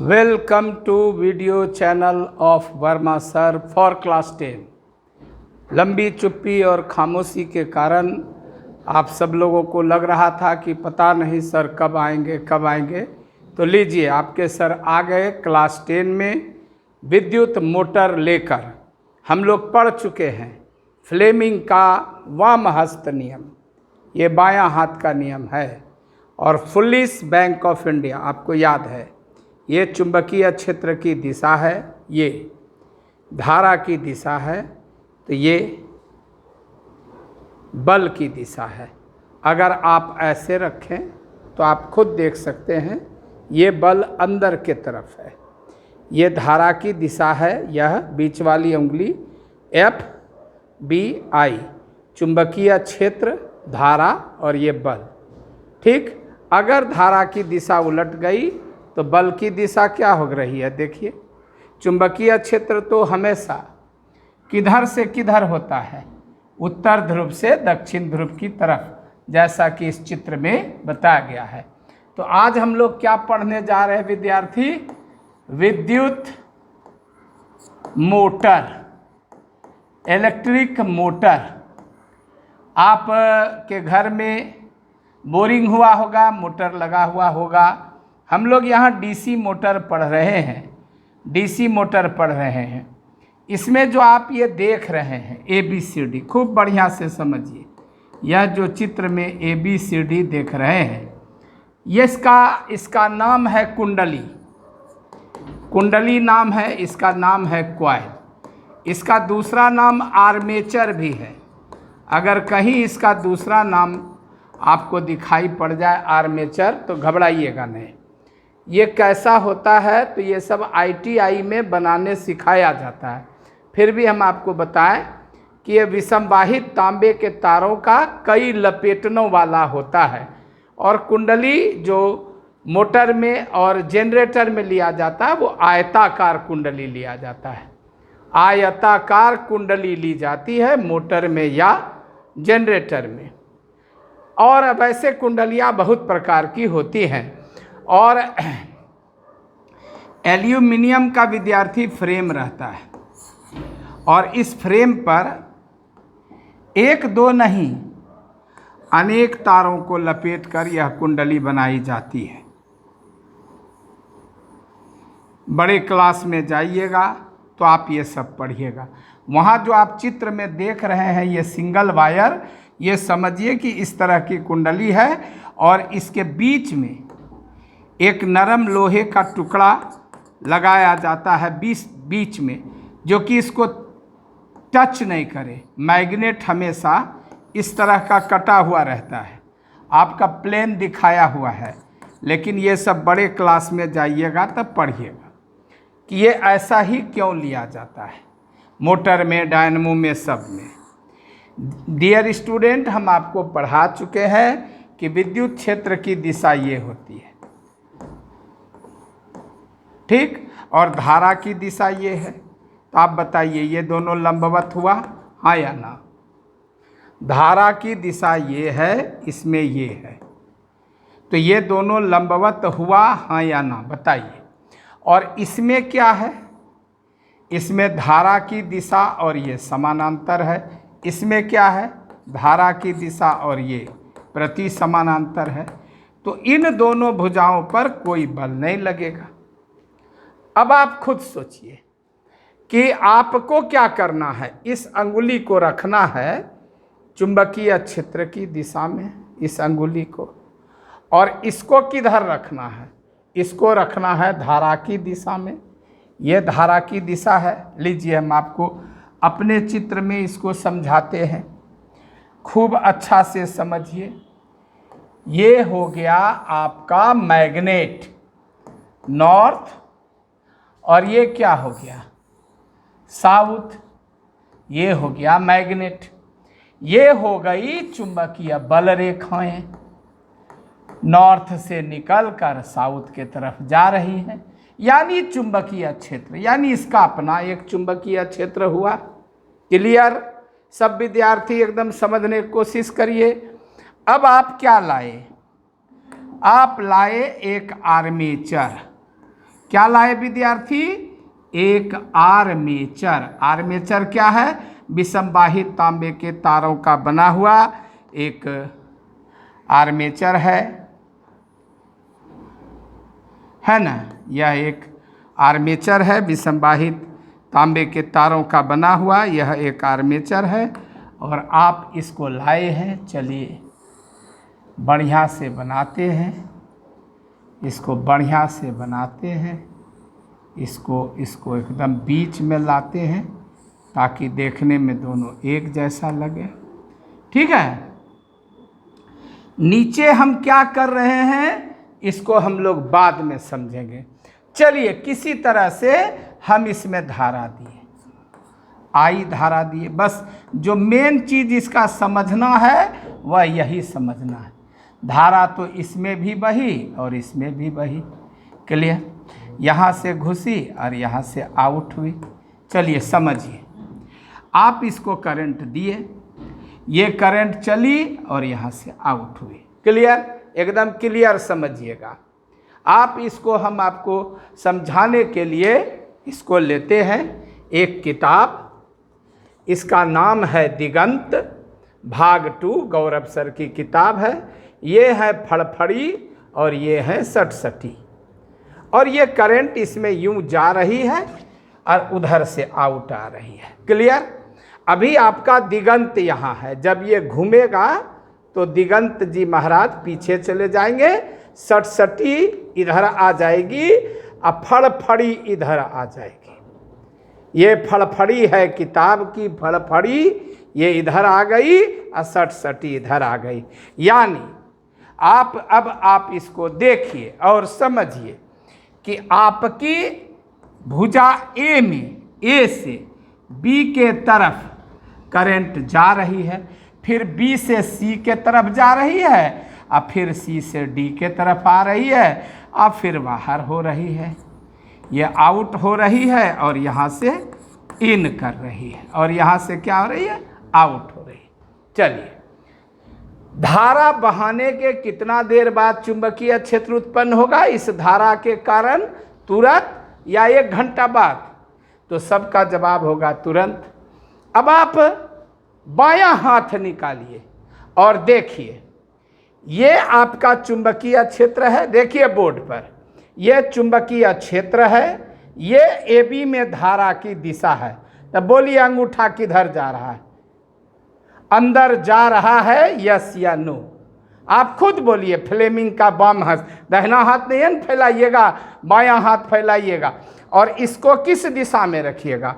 Welcome to video channel of Verma sir for class 10। लंबी चुप्पी और खामोशी के कारण आप सब लोगों को लग रहा था कि पता नहीं सर कब आएंगे। तो लीजिए, आपके सर आ गए क्लास 10 में विद्युत मोटर लेकर। हम लोग पढ़ चुके हैं फ्लेमिंग का वाम हस्त नियम, ये बायां हाथ का नियम है। और फुलिस बैंक ऑफ इंडिया आपको याद है, ये चुंबकीय क्षेत्र की दिशा है, ये धारा की दिशा है, तो ये बल की दिशा है। अगर आप ऐसे रखें तो आप खुद देख सकते हैं, ये बल अंदर के तरफ है, ये धारा की दिशा है। यह बीच वाली उंगली FBI चुंबकीय क्षेत्र, धारा और ये बल। ठीक, अगर धारा की दिशा उलट गई तो बल की दिशा क्या हो रही है? देखिए, चुंबकीय क्षेत्र तो हमेशा किधर से किधर होता है, उत्तर ध्रुव से दक्षिण ध्रुव की तरफ, जैसा कि इस चित्र में बताया गया है। तो आज हम लोग क्या पढ़ने जा रहे हैं विद्यार्थी? विद्युत मोटर, इलेक्ट्रिक मोटर। आप के घर में बोरिंग हुआ होगा, मोटर लगा हुआ होगा। हम लोग यहाँ DC मोटर पढ़ रहे हैं, DC मोटर पढ़ रहे हैं। इसमें जो आप ये देख रहे हैं ABCD, खूब बढ़िया से समझिए। यह जो चित्र में ABCD देख रहे हैं, ये इसका नाम है कुंडली। कुंडली नाम है, इसका नाम है कॉइल। इसका दूसरा नाम आर्मेचर भी है। अगर कहीं इसका दूसरा नाम आपको दिखाई पड़ जाए आर्मेचर, तो घबराइएगा नहीं। ये कैसा होता है, तो ये सब ITI में बनाने सिखाया जाता है। फिर भी हम आपको बताएं कि ये विषमवाहित तांबे के तारों का कई लपेटनों वाला होता है। और कुंडली जो मोटर में और जनरेटर में लिया जाता है, वो आयताकार कुंडली लिया जाता है। आयताकार कुंडली ली जाती है मोटर में या जनरेटर में। और वैसे कुंडलियाँ बहुत प्रकार की होती हैं। और एल्यूमिनियम का विद्यार्थी फ्रेम रहता है, और इस फ्रेम पर एक दो नहीं अनेक तारों को लपेटकर यह कुंडली बनाई जाती है। बड़े क्लास में जाइएगा तो आप ये सब पढ़िएगा। वहाँ जो आप चित्र में देख रहे हैं, ये सिंगल वायर, ये समझिए कि इस तरह की कुंडली है, और इसके बीच में एक नरम लोहे का टुकड़ा लगाया जाता है बीच में, जो कि इसको टच नहीं करे। मैग्नेट हमेशा इस तरह का कटा हुआ रहता है, आपका प्लेन दिखाया हुआ है। लेकिन ये सब बड़े क्लास में जाइएगा तब पढ़िएगा कि ये ऐसा ही क्यों लिया जाता है, मोटर में, डायनमो में, सब में। डियर स्टूडेंट, हम आपको पढ़ा चुके हैं कि विद्युत क्षेत्र की दिशा ये होती है, ठीक, और धारा की दिशा ये है। तो आप बताइए, ये दोनों लंबवत हुआ, हाँ या ना? धारा की दिशा ये है, इसमें ये है, तो ये दोनों लंबवत हुआ, हाँ या ना? बताइए। और इसमें क्या है? इसमें धारा की दिशा और ये समानांतर है। इसमें क्या है? धारा की दिशा और ये प्रति समानांतर है। तो इन दोनों भुजाओं पर कोई बल नहीं लगेगा। अब आप खुद सोचिए कि आपको क्या करना है। इस अंगुली को रखना है चुंबकीय क्षेत्र की दिशा में, इस अंगुली को, और इसको किधर रखना है? इसको रखना है धारा की दिशा में। ये धारा की दिशा है। लीजिए, हम आपको अपने चित्र में इसको समझाते हैं, खूब अच्छा से समझिए। ये हो गया आपका मैग्नेट, नॉर्थ, और ये क्या हो गया? साउथ। ये हो गया मैग्नेट। ये हो गई चुंबकीय बल रेखाएं, नॉर्थ से निकलकर साउथ के तरफ जा रही हैं, यानी चुंबकीय क्षेत्र, यानी इसका अपना एक चुंबकीय क्षेत्र हुआ। क्लियर? सब विद्यार्थी एकदम समझने की कोशिश करिए। अब आप क्या लाए? आप लाए एक आर्मेचर। क्या लाए विद्यार्थी? एक आर्मेचर। आर्मेचर क्या है? विसंवाहित तांबे के तारों का बना हुआ एक आर्मेचर है ना। यह एक आर्मेचर है, विसंवाहित तांबे के तारों का बना हुआ यह एक आर्मेचर है। और आप इसको लाए हैं, चलिए बढ़िया से बनाते हैं, इसको बढ़िया से बनाते हैं, इसको एकदम बीच में लाते हैं ताकि देखने में दोनों एक जैसा लगे। ठीक है। नीचे हम क्या कर रहे हैं इसको हम लोग बाद में समझेंगे। चलिए किसी तरह से हम इसमें धारा दिए, आई धारा दिए। बस जो मेन चीज इसका समझना है वह यही समझना है। धारा तो इसमें भी बही और इसमें भी बही। क्लियर? यहाँ से घुसी और यहाँ से आउट हुई। चलिए समझिए। आप इसको करंट दिए, ये करंट चली और यहाँ से आउट हुई। क्लियर? एकदम क्लियर समझिएगा। आप इसको हम आपको समझाने के लिए इसको लेते हैं एक किताब, इसका नाम है दिगंत, भाग 2, गौरव सर की किताब है। ये है फड़फड़ी और ये है सटसटी, और ये करंट इसमें यूं जा रही है और उधर से आउट आ रही है। क्लियर? अभी आपका दिगंत यहाँ है, जब ये घूमेगा तो दिगंत जी महाराज पीछे चले जाएंगे, सटसटी इधर आ जाएगी और फड़फड़ी इधर आ जाएगी। ये फड़फड़ी है किताब की फड़फड़ी, ये इधर आ गई और सटसटी इधर आ गई। यानी आप इसको देखिए और समझिए कि आपकी भुजा ए में, ए से बी के तरफ करंट जा रही है, फिर बी से सी के तरफ जा रही है और फिर सी से डी के तरफ आ रही है और फिर बाहर हो रही है। ये आउट हो रही है और यहाँ से इन कर रही है और यहाँ से क्या हो रही है? आउट हो रही है। चलिए, धारा बहाने के कितना देर बाद चुंबकीय क्षेत्र उत्पन्न होगा इस धारा के कारण? तुरंत या 1 घंटा बाद? तो सबका जवाब होगा तुरंत। अब आप बायां हाथ निकालिए और देखिए, ये आपका चुंबकीय क्षेत्र है। देखिए बोर्ड पर, ये चुंबकीय क्षेत्र है, ये AB में धारा की दिशा है। तो बोलिए अंगूठा किधर जा रहा है? अंदर जा रहा है, यस या नो? आप खुद बोलिए। फ्लेमिंग का बाम हाथ, दाहिना हाथ नहीं फैलाइएगा, बायां हाथ फैलाइएगा और इसको किस दिशा में रखिएगा?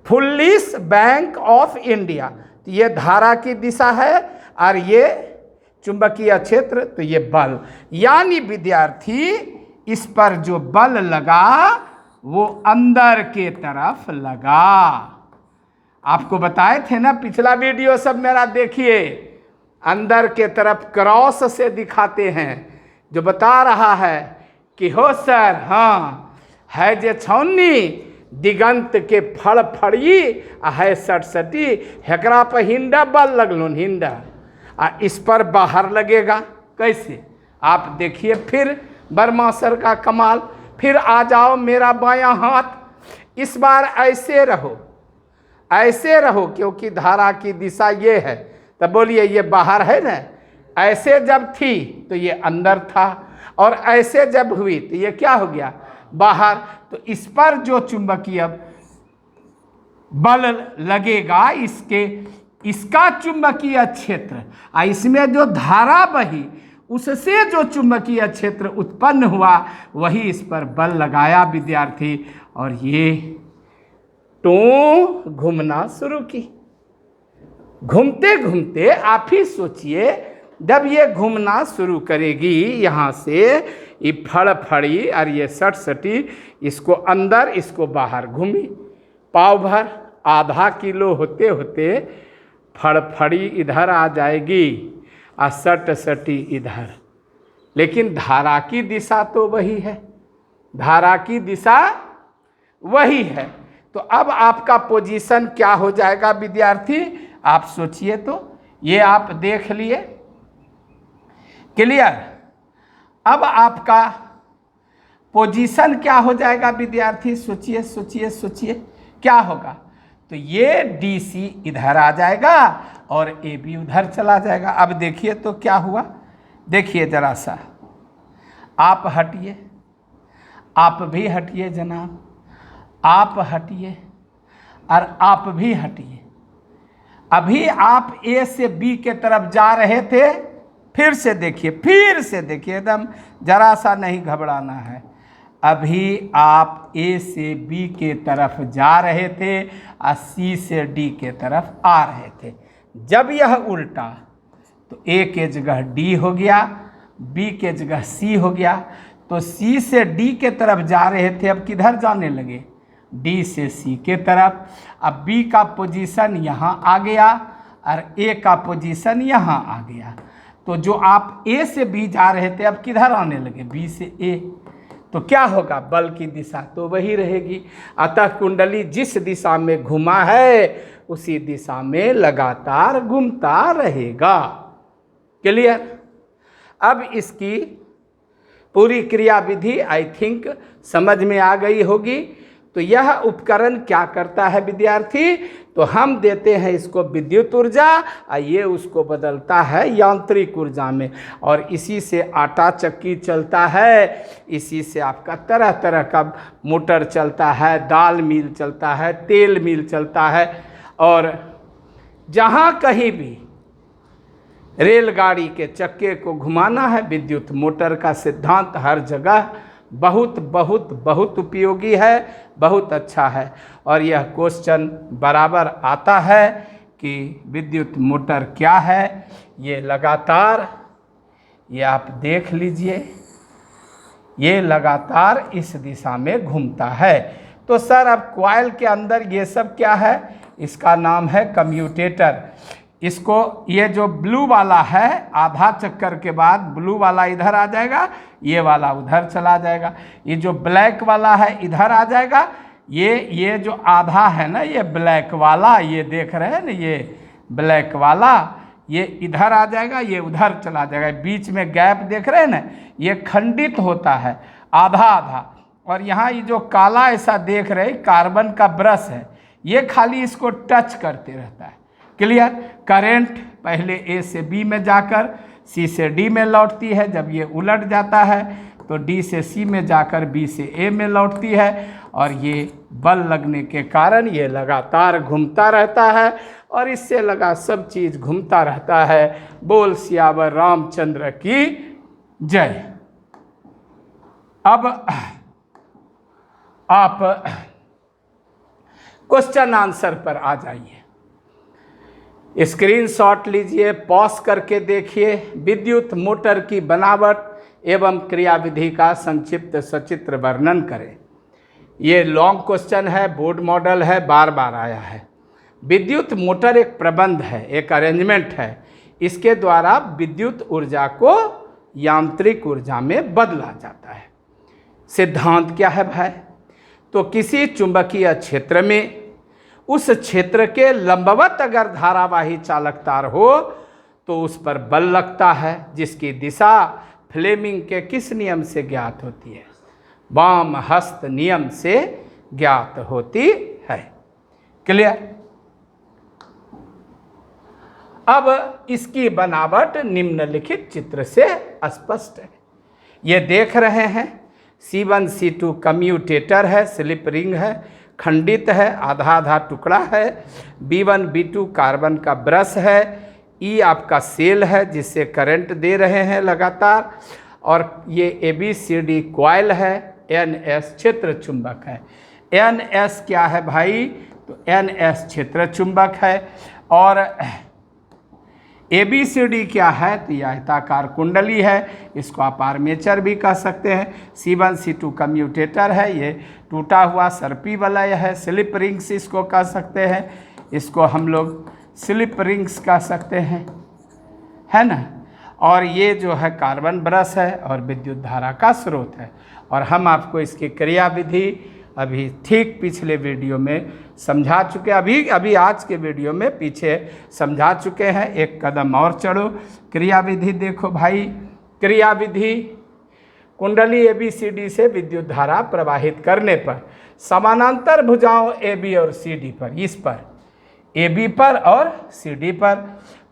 पुलिस बैंक ऑफ इंडिया, तो ये धारा की दिशा है और ये चुंबकीय क्षेत्र, तो ये बल। यानी विद्यार्थी इस पर जो बल लगा वो अंदर के तरफ लगा। आपको बताए थे ना पिछला वीडियो सब मेरा देखिए, अंदर के तरफ क्रॉस से दिखाते हैं, जो बता रहा है कि हो सर हाँ है जे छौनी दिगंत के फड़फड़ी है सटसटी, हेकरा पर हिंडा बल लगलो हिंडा आ इस पर बाहर लगेगा। कैसे? आप देखिए फिर वर्मा सर का कमाल। फिर आ जाओ मेरा बायां हाथ, इस बार ऐसे रहो, ऐसे रहो क्योंकि धारा की दिशा ये है। तब बोलिए ये बाहर है ना, ऐसे जब थी तो ये अंदर था और ऐसे जब हुई तो ये क्या हो गया? बाहर। तो इस पर जो चुंबकीय बल लगेगा, इसका चुंबकीय क्षेत्र इसमें जो धारा बही उससे जो चुंबकीय क्षेत्र उत्पन्न हुआ वही इस पर बल लगाया विद्यार्थी, और ये टू घूमना शुरू की। घूमते घूमते आप ही सोचिए, जब ये घूमना शुरू करेगी यहाँ से, ये फड़फड़ी और ये सटसटी, इसको अंदर इसको बाहर घूमी, पाव भर आधा किलो होते होते फड़फड़ी इधर आ जाएगी और सटसटी इधर। लेकिन धारा की दिशा तो वही है, धारा की दिशा वही है। तो अब आपका पोजीशन क्या हो जाएगा विद्यार्थी? आप सोचिए तो, ये आप देख लिए। क्लियर? अब आपका पोजीशन क्या हो जाएगा विद्यार्थी? सोचिए सोचिए सोचिए, क्या होगा? तो ये DC इधर आ जाएगा और AB उधर चला जाएगा। अब देखिए तो क्या हुआ, देखिए जरा सा, आप हटिए, आप भी हटिए जनाब, आप हटिए और आप भी हटिए। अभी आप A से B के तरफ जा रहे थे, फिर से देखिए, फिर से देखिए, एकदम जरा सा नहीं घबराना है। अभी आप A से B के तरफ जा रहे थे और C से D के तरफ आ रहे थे। जब यह उल्टा तो A के जगह D हो गया, B के जगह C हो गया। तो C से D के तरफ जा रहे थे, अब किधर जाने लगे? D से C के तरफ। अब B का पोजीशन यहाँ आ गया और A का पोजीशन यहाँ आ गया। तो जो आप A से B जा रहे थे, अब किधर आने लगे? B से A। तो क्या होगा? बल की दिशा तो वही रहेगी। अतः कुंडली जिस दिशा में घुमा है उसी दिशा में लगातार घूमता रहेगा। क्लियर? अब इसकी पूरी क्रियाविधि आई थिंक समझ में आ गई होगी। तो यह उपकरण क्या करता है विद्यार्थी? तो हम देते हैं इसको विद्युत ऊर्जा और ये उसको बदलता है यांत्रिक ऊर्जा में, और इसी से आटा चक्की चलता है, इसी से आपका तरह तरह का मोटर चलता है, दाल मिल चलता है, तेल मिल चलता है। और जहाँ कहीं भी रेलगाड़ी के चक्के को घुमाना है, विद्युत मोटर का सिद्धांत हर जगह बहुत बहुत बहुत उपयोगी है, बहुत अच्छा है। और यह क्वेश्चन बराबर आता है कि विद्युत मोटर क्या है। ये लगातार, ये आप देख लीजिए, ये लगातार इस दिशा में घूमता है। तो सर अब कॉइल के अंदर ये सब क्या है? इसका नाम है कम्यूटेटर। इसको, ये जो ब्लू वाला है, आधा चक्कर के बाद ब्लू वाला इधर आ जाएगा, ये वाला उधर चला जाएगा। ये जो ब्लैक वाला है इधर आ जाएगा, ये जो आधा है ना, ये ब्लैक वाला, ये देख रहे हैं ना, ये ब्लैक वाला ये इधर आ जाएगा, ये उधर चला जाएगा। बीच में गैप देख रहे हैं ना, ये खंडित होता है आधा आधा। और यहाँ ये जो काला ऐसा देख रहे हैं, कार्बन का ब्रश है, ये खाली इसको टच करते रहता है। क्लियर? करंट पहले A से B में जाकर C से D में लौटती है, जब ये उलट जाता है तो D से C में जाकर B से A में लौटती है, और ये बल लगने के कारण ये लगातार घूमता रहता है और इससे लगा सब चीज़ घूमता रहता है। बोल सियावर रामचंद्र की जय। अब आप क्वेश्चन आंसर पर आ जाइए। स्क्रीनशॉट लीजिए, पॉज करके देखिए। विद्युत मोटर की बनावट एवं क्रियाविधि का संक्षिप्त सचित्र वर्णन करें। ये लॉन्ग क्वेश्चन है, बोर्ड मॉडल है, बार बार आया है। विद्युत मोटर एक प्रबंध है, एक अरेंजमेंट है। इसके द्वारा विद्युत ऊर्जा को यांत्रिक ऊर्जा में बदला जाता है। सिद्धांत क्या है भाई? तो किसी चुंबकीय क्षेत्र में उस क्षेत्र के लंबवत अगर धारावाही चालक तार हो तो उस पर बल लगता है, जिसकी दिशा फ्लेमिंग के किस नियम से ज्ञात होती है? वाम हस्त नियम से ज्ञात होती है। क्लियर? अब इसकी बनावट निम्नलिखित चित्र से स्पष्ट है। ये देख रहे हैं, C1 C2 कम्यूटेटर है, स्लिप रिंग है, खंडित है, आधा आधा टुकड़ा है। B1 B2 कार्बन का ब्रश है। E आपका सेल है जिससे करंट दे रहे हैं लगातार, और ये ABCD कॉइल है। NS क्षेत्र चुंबक है। NS क्या है भाई? तो NS क्षेत्र चुंबक है। और ABCD क्या है? तो यह आयताकार कुंडली है, इसको आप आर्मेचर भी कह सकते हैं। C1 C2 कम्यूटेटर है, ये टूटा हुआ सर्पी वाला यह है। स्लिप रिंग्स इसको कह सकते हैं, इसको हम लोग स्लिप रिंग्स कह सकते हैं, है ना। और ये जो है कार्बन ब्रश है और विद्युत धारा का स्रोत है। और हम आपको इसकी क्रियाविधि अभी ठीक पिछले वीडियो में समझा चुके, अभी आज के वीडियो में पीछे समझा चुके हैं। एक कदम और चढ़ो, क्रियाविधि देखो भाई। क्रियाविधि कुंडली ABCD से विद्युत धारा प्रवाहित करने पर समानांतर भुजाओं AB और CD पर, इस पर AB पर और CD पर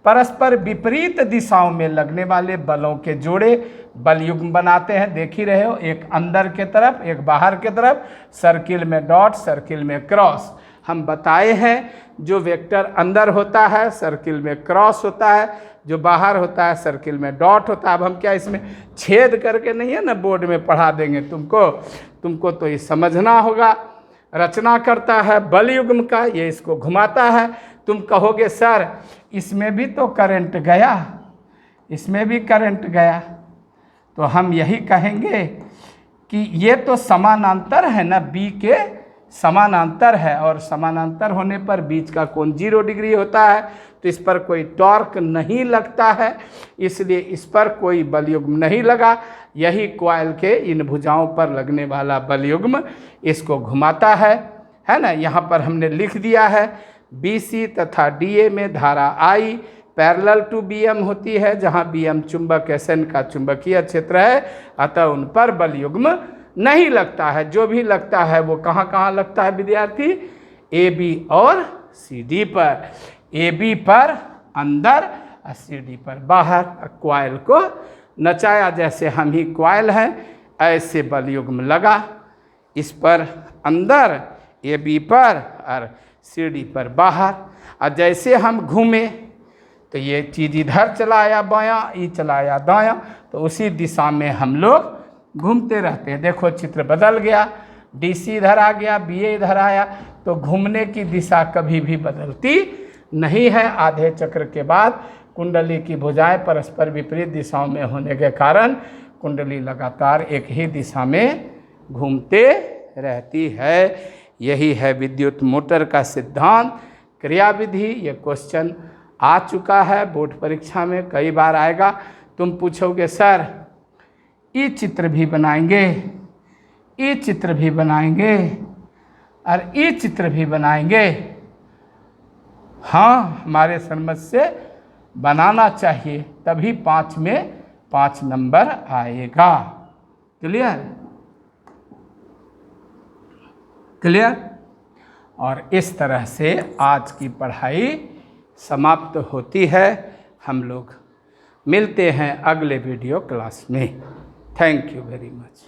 परस्पर विपरीत दिशाओं में लगने वाले बलों के जोड़े बल युग्म बनाते हैं। देख ही रहे हो, एक अंदर के तरफ, एक बाहर के तरफ, सर्किल में डॉट, सर्किल में क्रॉस। हम बताए हैं जो वेक्टर अंदर होता है सर्किल में क्रॉस होता है, जो बाहर होता है सर्किल में डॉट होता है। अब हम क्या इसमें छेद करके नहीं है ना बोर्ड में पढ़ा देंगे तुमको तो ये समझना होगा। रचना करता है बल युग्म का, ये इसको घुमाता है। तुम कहोगे सर इसमें भी तो करंट गया, इसमें भी करंट गया, तो हम यही कहेंगे कि ये तो समानांतर है ना, बी के समानांतर है, और समानांतर होने पर बीच का कोण 0 डिग्री होता है, तो इस पर कोई टॉर्क नहीं लगता है, इसलिए इस पर कोई बल युग्म नहीं लगा। यही कॉइल के इन भुजाओं पर लगने वाला बल युग्म इसको घुमाता है ना। यहाँ पर हमने लिख दिया है BC तथा DA में धारा I पैरेलल टू BM होती है, जहाँ BM चुंबक SN का चुंबकीय क्षेत्र है, अतः उन पर बल युग्म नहीं लगता है। जो भी लगता है वो कहाँ कहाँ लगता है विद्यार्थी? AB और CD पर, AB पर अंदर और CD पर बाहर। कॉइल को नचाया, जैसे हम ही कॉइल हैं ऐसे बल युग्म लगा, इस पर अंदर, AB पर और CD पर बाहर। और जैसे हम घूमे तो ये चीज़ इधर चलाया बायां, ये चलाया दायां, तो उसी दिशा में हम लोग घूमते रहते हैं। देखो चित्र बदल गया, DC इधर आ गया, BA इधर आया, तो घूमने की दिशा कभी भी बदलती नहीं है। आधे चक्र के बाद कुंडली की भुजाएं परस्पर विपरीत दिशाओं में होने के कारण कुंडली लगातार एक ही दिशा में घूमते रहती है। यही है विद्युत मोटर का सिद्धांत, क्रियाविधि। ये क्वेश्चन आ चुका है बोर्ड परीक्षा में, कई बार आएगा। तुम पूछोगे सर ये चित्र भी बनाएंगे, ये चित्र भी बनाएंगे और ये चित्र भी बनाएंगे। हाँ, हमारे समझ से बनाना चाहिए, तभी 5 में 5 नंबर आएगा। क्लियर? क्लियर? और इस तरह से आज की पढ़ाई समाप्त होती है। हम लोग मिलते हैं अगले वीडियो क्लास में। Thank you very much.